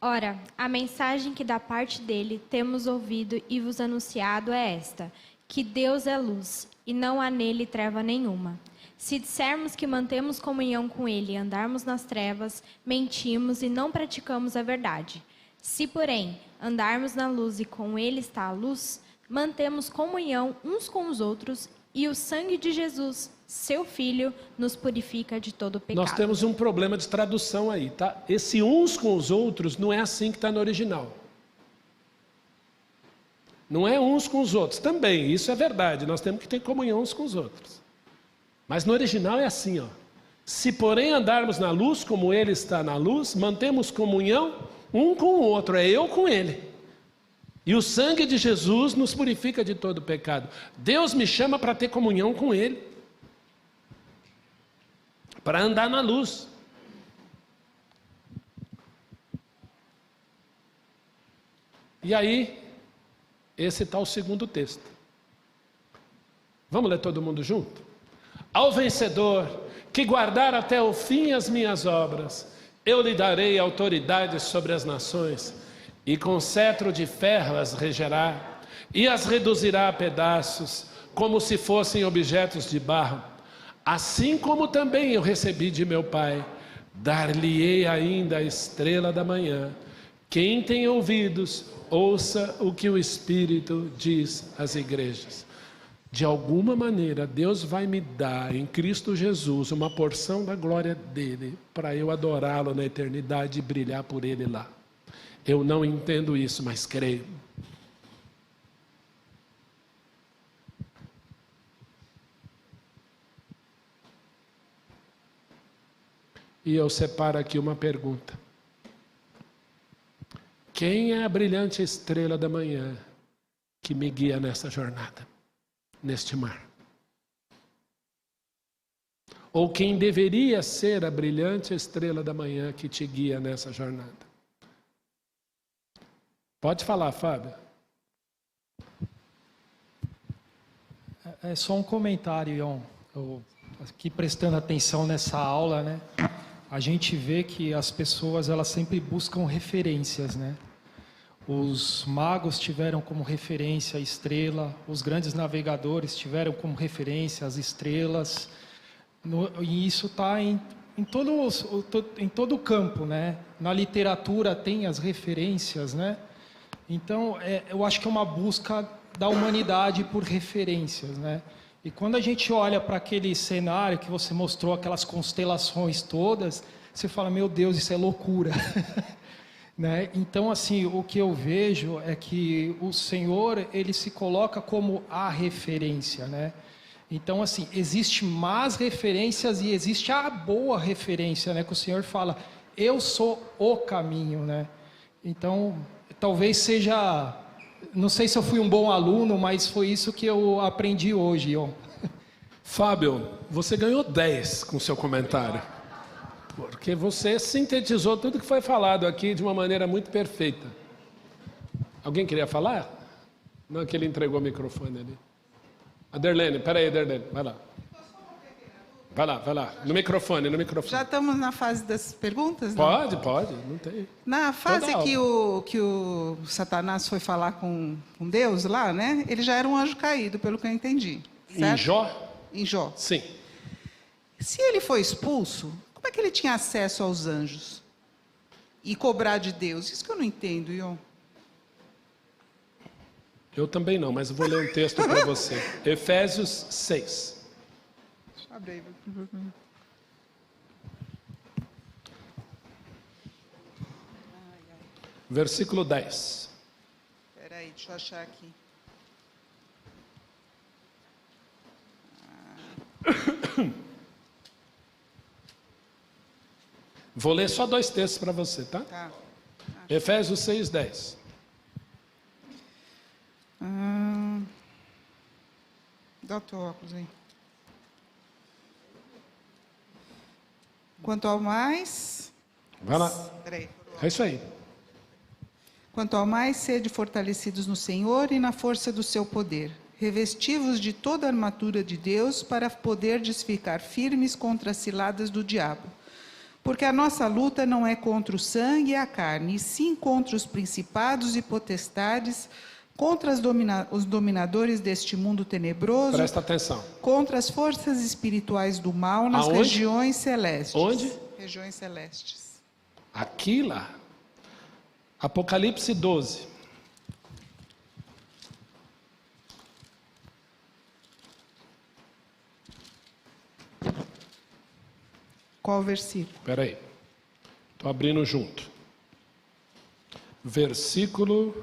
Ora, a mensagem que da parte dele temos ouvido e vos anunciado é esta: que Deus é luz, e não há nele treva nenhuma. Se dissermos que mantemos comunhão com ele e andarmos nas trevas, mentimos e não praticamos a verdade. Se, porém, andarmos na luz e com ele está a luz, mantemos comunhão uns com os outros, e o sangue de Jesus, seu Filho, nos purifica de todo pecado. Nós temos um problema de tradução aí, tá? Esse uns com os outros não é assim que está no original. Não é uns com os outros. Também, isso é verdade. Nós temos que ter comunhão uns com os outros. Mas no original é assim, ó. Se porém andarmos na luz, como Ele está na luz, mantemos comunhão um com o outro. É eu com Ele. E o sangue de Jesus nos purifica de todo pecado. Deus me chama para ter comunhão com Ele. Para andar na luz. E aí, esse está o segundo texto. Vamos ler todo mundo junto? Ao vencedor, que guardar até o fim as minhas obras, eu lhe darei autoridade sobre as nações, e com cetro de ferro as regerá, e as reduzirá a pedaços, como se fossem objetos de barro. Assim como também eu recebi de meu Pai, dar-lhe-ei ainda a estrela da manhã. Quem tem ouvidos, ouça o que o Espírito diz às igrejas. De alguma maneira, Deus vai me dar em Cristo Jesus uma porção da glória dele, para eu adorá-lo na eternidade e brilhar por ele lá. Eu não entendo isso, mas creio. E eu separo aqui uma pergunta. Quem é a brilhante estrela da manhã que me guia nessa jornada, neste mar? Ou quem deveria ser a brilhante estrela da manhã que te guia nessa jornada? Pode falar, Fábio. É só um comentário, Ion. Eu, aqui prestando atenção nessa aula, né? A gente vê que as pessoas, elas sempre buscam referências, né? Os magos tiveram como referência a estrela, os grandes navegadores tiveram como referência as estrelas, e isso está em todo o campo, né? Na literatura tem as referências, né? Então, eu acho que é uma busca da humanidade por referências, né? E quando a gente olha para aquele cenário que você mostrou, aquelas constelações todas, você fala, meu Deus, isso é loucura. Né? Então, assim, o que eu vejo é que o Senhor, ele se coloca como a referência, né? Então, assim, existe más referências e existe a boa referência, né? Que o Senhor fala, eu sou o caminho, né? Então, talvez seja... Não sei se eu fui um bom aluno, mas foi isso que eu aprendi hoje, Ion. Fábio, você ganhou 10 com o seu comentário. Porque você sintetizou tudo que foi falado aqui de uma maneira muito perfeita. Alguém queria falar? Não, que ele entregou o microfone ali. A Derlene, peraí, Derlene, vai lá. Vai lá, no microfone. Já estamos na fase das perguntas? Não? Pode, não tem. Na fase que o Satanás foi falar com Deus lá, né? Ele já era um anjo caído, pelo que eu entendi. Certo? Em Jó? Em Jó. Sim. Se ele foi expulso, como é que ele tinha acesso aos anjos? E cobrar de Deus? Isso que eu não entendo, Ion. Eu também não, mas eu vou ler um texto para você. Efésios 6. Deixa eu abrir. Versículo 10. Espera aí, deixa eu achar aqui. Vou ler só 2 textos para você, tá? Tá. Efésios 6, 10. Dá o teu óculos aí. Quanto ao mais... Vai lá. Peraí. É isso aí. Quanto ao mais, sede fortalecidos no Senhor e na força do seu poder. Revestivos de toda a armadura de Deus para poderdes ficar firmes contra as ciladas do diabo. Porque a nossa luta não é contra o sangue e a carne, e sim contra os principados e potestades, contra os dominadores deste mundo tenebroso. Presta atenção. Contra as forças espirituais do mal nas Aonde? regiões celestes. Onde? Regiões celestes. Aqui lá. Apocalipse 12. Qual versículo? Espera aí. Estou abrindo junto. Versículo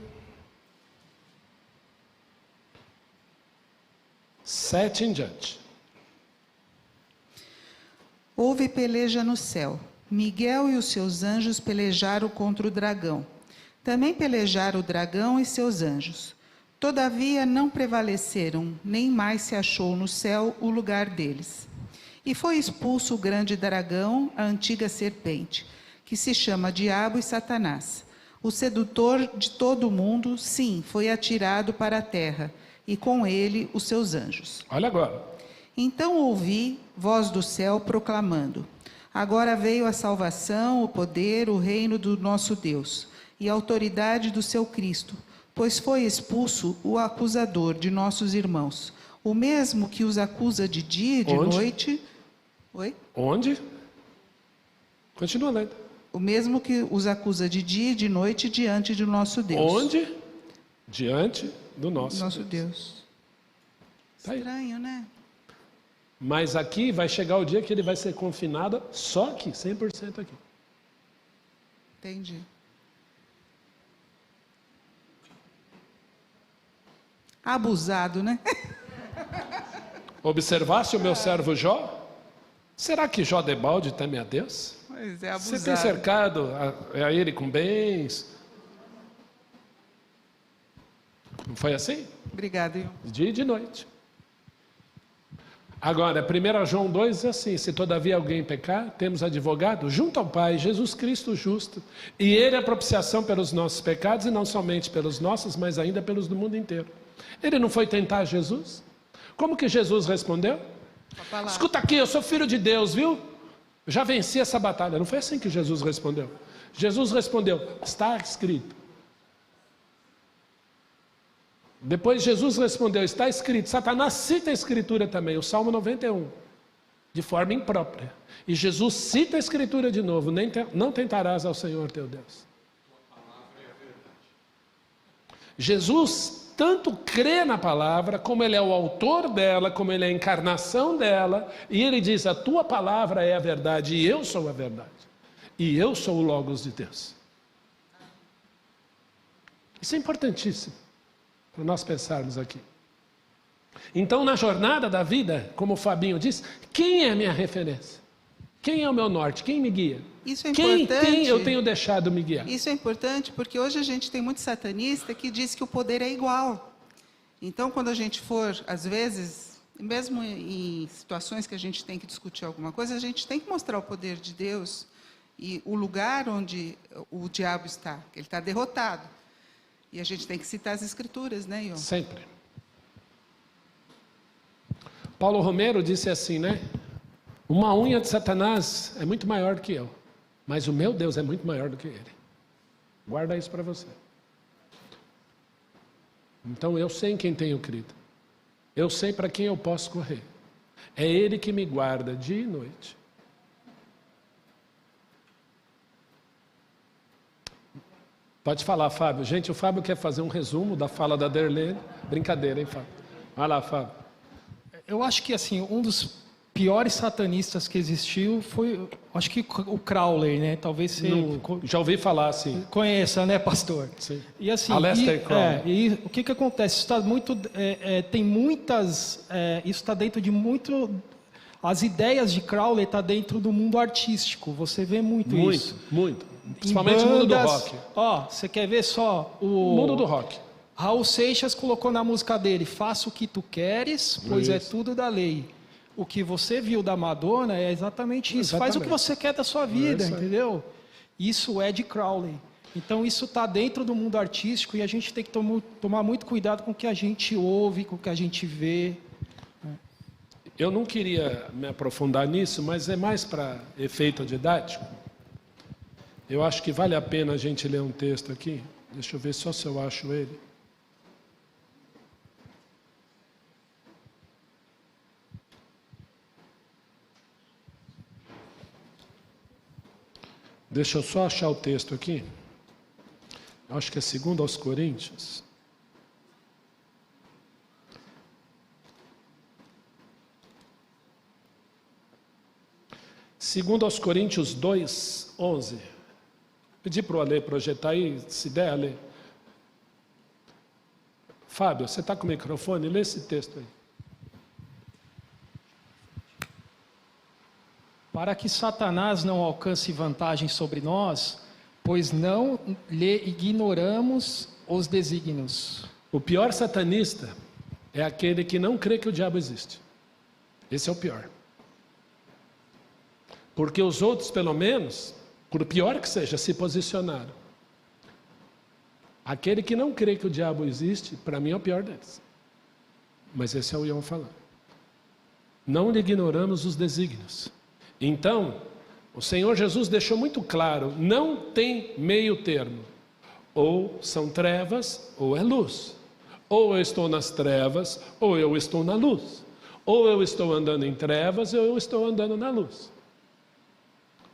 7 em diante. Houve peleja no céu. Miguel e os seus anjos pelejaram contra o dragão. Também pelejaram o dragão e seus anjos. Todavia não prevaleceram, nem mais se achou no céu o lugar deles. E foi expulso o grande dragão, a antiga serpente, que se chama Diabo e Satanás. O sedutor de todo o mundo, sim, foi atirado para a terra, e com ele os seus anjos. Olha agora. Então ouvi voz do céu proclamando: agora veio a salvação, o poder, o reino do nosso Deus, e a autoridade do seu Cristo, pois foi expulso o acusador de nossos irmãos, o mesmo que os acusa de dia e de noite. Oi? Onde? Continua lendo. O mesmo que os acusa de dia e de noite diante do nosso Deus. Onde? Diante do nosso Deus. Tá Estranho, né? Mas aqui vai chegar o dia que ele vai ser confinado só aqui, 100% aqui. Entendi. Abusado, né? Observasse o meu servo Jó? Será que Jó debalde teme a Deus? Pois é, abusado. Você tem cercado a ele com bens? Não foi assim? Obrigado, Ion. De dia e de noite. Agora, 1 João 2 diz assim: se todavia alguém pecar, temos advogado junto ao Pai, Jesus Cristo justo. E Ele é a propiciação pelos nossos pecados, e não somente pelos nossos, mas ainda pelos do mundo inteiro. Ele não foi tentar Jesus? Como que Jesus respondeu? Escuta aqui, eu sou filho de Deus, viu? Eu já venci essa batalha. Não foi assim que Jesus respondeu. Jesus respondeu: está escrito. Depois Jesus respondeu: está escrito. Satanás cita a escritura também, o Salmo 91, de forma imprópria. E Jesus cita a escritura de novo: não tentarás ao Senhor teu Deus. Jesus tanto crê na palavra, como ele é o autor dela, como ele é a encarnação dela, e ele diz: a tua palavra é a verdade, e eu sou a verdade. E eu sou o Logos de Deus. Isso é importantíssimo para nós pensarmos aqui. Então, na jornada da vida, como o Fabinho disse, quem é a minha referência? Quem é o meu norte? Quem me guia? Isso é importante. Quem eu tenho deixado me guiar? Isso é importante porque hoje a gente tem muito satanista que diz que o poder é igual. Então, quando a gente for, às vezes, mesmo em situações que a gente tem que discutir alguma coisa, a gente tem que mostrar o poder de Deus e o lugar onde o diabo está. Ele está derrotado. E a gente tem que citar as escrituras, né, Ion? Sempre. Paulo Romero disse assim, né? Uma unha de Satanás é muito maior do que eu, mas o meu Deus é muito maior do que ele. Guarda isso para você. Então eu sei em quem tenho crido. Eu sei para quem eu posso correr. É Ele que me guarda dia e noite. Pode falar, Fábio. Gente, o Fábio quer fazer um resumo da fala da Derlene. Brincadeira, hein, Fábio? Vai lá, Fábio. Eu acho que, assim, um dos piores satanistas que existiu foi, acho que o Crowley, né? Talvez você... Já ouvi falar, sim. Conheça, né, pastor? Sim. E assim, Aleister Crowley. E o que acontece? Isso está muito... tem muitas... isso está dentro de muito... As ideias de Crowley estão dentro do mundo artístico. Você vê muito isso. Muito. Principalmente no mundo do rock. Ó, você quer ver só o mundo do rock. Raul Seixas colocou na música dele: faça o que tu queres, pois é tudo da lei. O que você viu da Madonna é exatamente isso. Faz o que você quer da sua vida, entendeu? Isso é de Crowley. Então isso está dentro do mundo artístico e a gente tem que tomar muito cuidado com o que a gente ouve, com o que a gente vê. Eu não queria me aprofundar nisso, mas é mais para efeito didático. Eu acho que vale a pena a gente ler um texto aqui. Deixa eu ver só se eu acho ele. Deixa eu só achar o texto aqui. Acho que é 2 aos Coríntios. Segundo aos Coríntios 2, 11. Pedi para o Ale projetar aí, se der, Ale. Fábio, você está com o microfone? Lê esse texto aí. Para que Satanás não alcance vantagem sobre nós, pois não lhe ignoramos os desígnios. O pior satanista é aquele que não crê que o diabo existe. Esse é o pior. Porque os outros, pelo menos, por pior que seja, se posicionaram. Aquele que não crê que o diabo existe, para mim é o pior deles. Mas esse é o Ion falando. Não lhe ignoramos os desígnios. Então, o Senhor Jesus deixou muito claro, não tem meio termo. Ou são trevas, ou é luz. Ou eu estou nas trevas, ou eu estou na luz. Ou eu estou andando em trevas, ou eu estou andando na luz.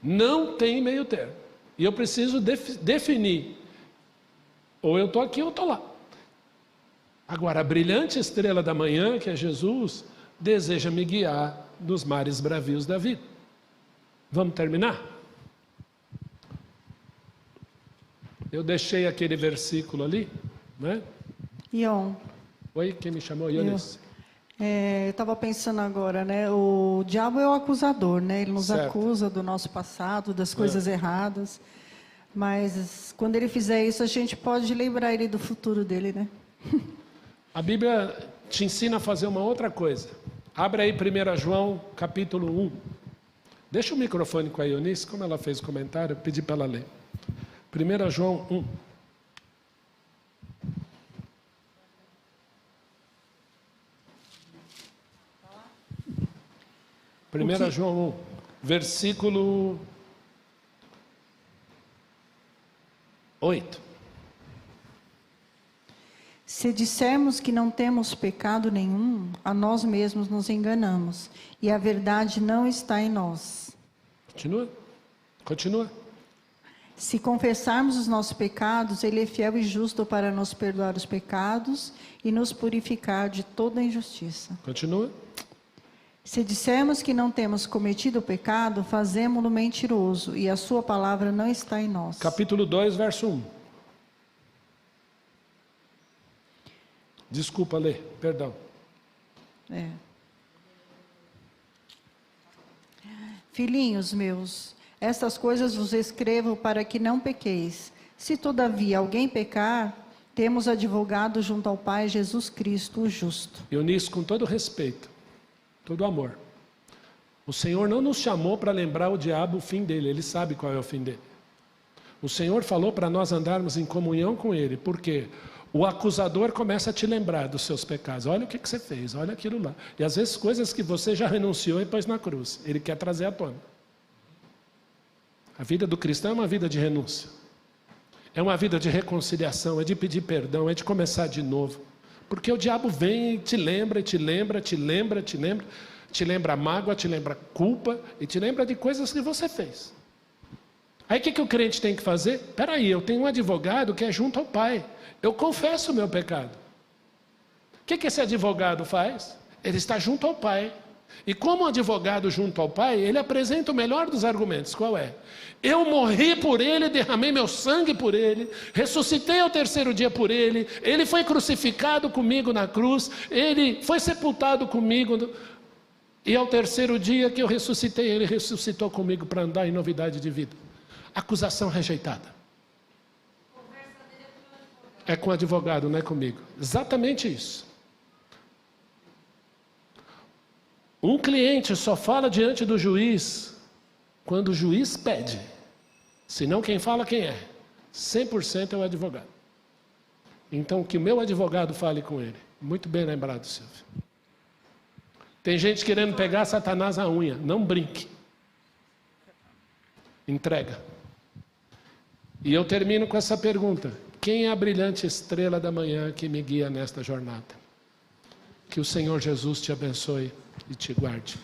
Não tem meio termo. E eu preciso definir. Ou eu estou aqui ou estou lá. Agora, a brilhante estrela da manhã, que é Jesus, deseja me guiar nos mares bravios da vida. Vamos terminar? Eu deixei aquele versículo ali, né? Ion. Oi, quem me chamou? Ionis. Eu estava pensando agora, né? O diabo é o acusador, né? Ele nos acusa do nosso passado, das coisas erradas. Mas quando ele fizer isso, a gente pode lembrar ele do futuro dele, né? A Bíblia te ensina a fazer uma outra coisa. Abre aí 1 João, capítulo 1. Deixa o microfone com a Eunice, como ela fez o comentário, eu pedi para ela ler. 1 João 1. Primeira João 1, versículo 8. Se dissermos que não temos pecado nenhum, a nós mesmos nos enganamos, e a verdade não está em nós. Continua. Se confessarmos os nossos pecados, Ele é fiel e justo para nos perdoar os pecados e nos purificar de toda injustiça. Continua. Se dissermos que não temos cometido pecado, fazemo-lo mentiroso, e a sua palavra não está em nós. Capítulo 2, verso 1. Desculpa, Lê, perdão. Filhinhos meus, estas coisas vos escrevo para que não pequeis. Se todavia alguém pecar, temos advogado junto ao Pai, Jesus Cristo, o justo. Eu nisso, com todo respeito, todo amor. O Senhor não nos chamou para lembrar o diabo o fim dele, ele sabe qual é o fim dele. O Senhor falou para nós andarmos em comunhão com ele, porque o acusador começa a te lembrar dos seus pecados. Olha o que você fez, olha aquilo lá. E às vezes coisas que você já renunciou e pôs na cruz, ele quer trazer à tona. A vida do cristão é uma vida de renúncia. É uma vida de reconciliação, é de pedir perdão, é de começar de novo. Porque o diabo vem e te lembra, te lembra mágoa, te lembra culpa e te lembra de coisas que você fez. Aí o que o crente tem que fazer? Espera aí, eu tenho um advogado que é junto ao Pai. Eu confesso o meu pecado. O que esse advogado faz? Ele está junto ao Pai. E como advogado junto ao Pai, ele apresenta o melhor dos argumentos. Qual é? Eu morri por ele, derramei meu sangue por ele, ressuscitei ao terceiro dia por ele, ele foi crucificado comigo na cruz, ele foi sepultado comigo, e ao terceiro dia que eu ressuscitei, ele ressuscitou comigo para andar em novidade de vida. Acusação rejeitada. É com o advogado, não é comigo. Exatamente isso. Um cliente só fala diante do juiz quando o juiz pede. Senão quem fala quem é? 100% é o advogado. Então que o meu advogado fale com ele. Muito bem lembrado, Silvio. Tem gente querendo pegar Satanás à unha. Não brinque. Entrega. E eu termino com essa pergunta. Quem é a brilhante estrela da manhã que me guia nesta jornada? Que o Senhor Jesus te abençoe e te guarde.